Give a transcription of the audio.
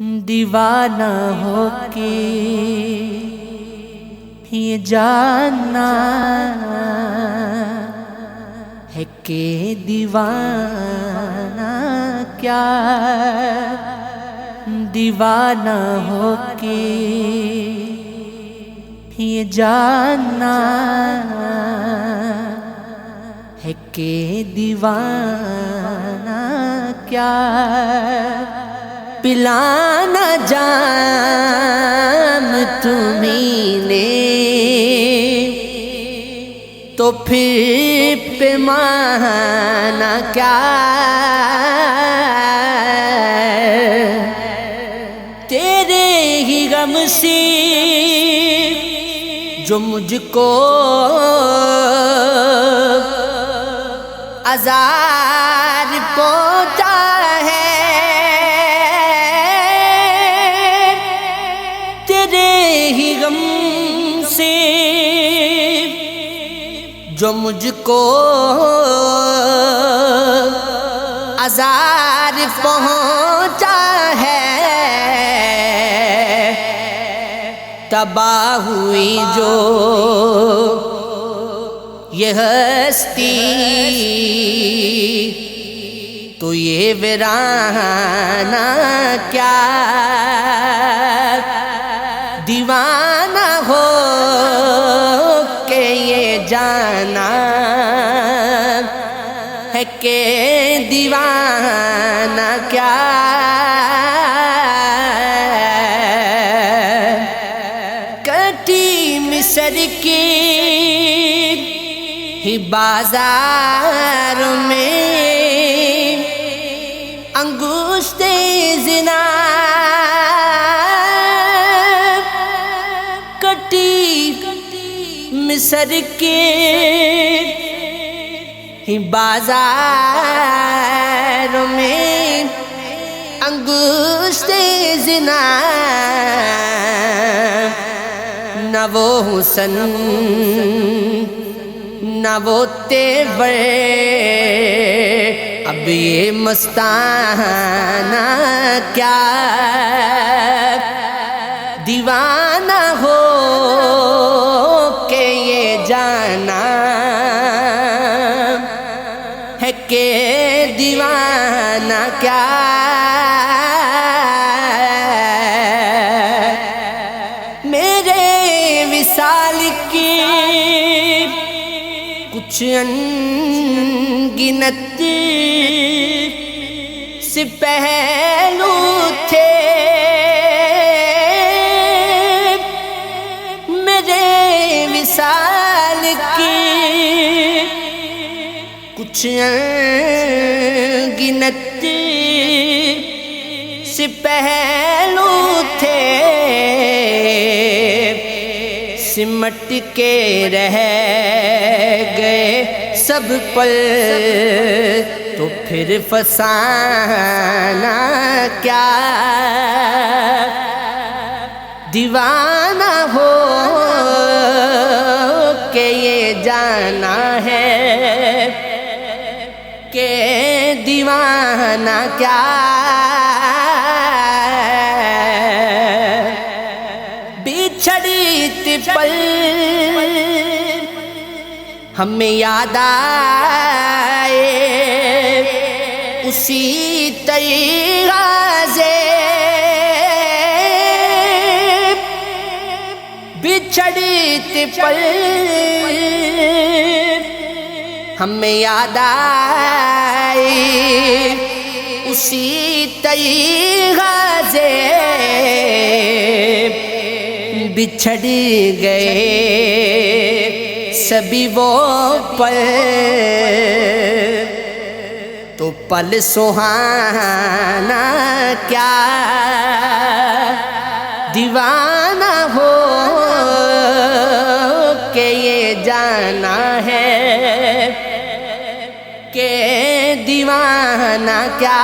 دیوانہ ہو کے یہ جاننا ہے کہ دیوانہ کیا، دیوانہ ہو کے یہ جاننا ہے کہ دیوانہ کیا، پلانا جام تمہیں نے تو پھر پیمانہ کیا، تیرے ہی غم سے جو مجھ کو عذاب پہنچا ہے، تیرے ہی غم سے جو مجھ کو عذاب پہنچا ہے، تباہ ہوئی جو یہ ہستی تو یہ ویرانہ کیا، دیوانہ ہو کہ یہ جانا ہے کہ دیوانہ کیا، کٹی مصر کی ہی بازار میں انگشت زنا، کٹی مصر کے ہی بازار میں انگشت زنا، نہ وہ حسن نہ وہ تیور، اب یہ مستانہ کیا، دیوانہ ہو کہ یہ جانا ہے کہ دیوانہ کیا، میرے وصال کی کچھ انگنت سے پہلو تھے، میرے وصال کی کچھ انگنت سے پہلو تھے، سمٹ کے رہ گئے سب پل تو پھر فسانہ کیا، دیوانہ ہو کہ یہ جانا ہے کہ دیوانہ کیا، بچھڑی پل ہمیں یاد آئے اسی طریقہ سے، بچھڑی پل ہمیں یاد آئے اسی طریقہ سے، بچھڑ گئے سبھی وہ پل تو پل سہانا کیا، دیوانہ ہو کہ یہ جانا ہے کہ دیوانہ کیا۔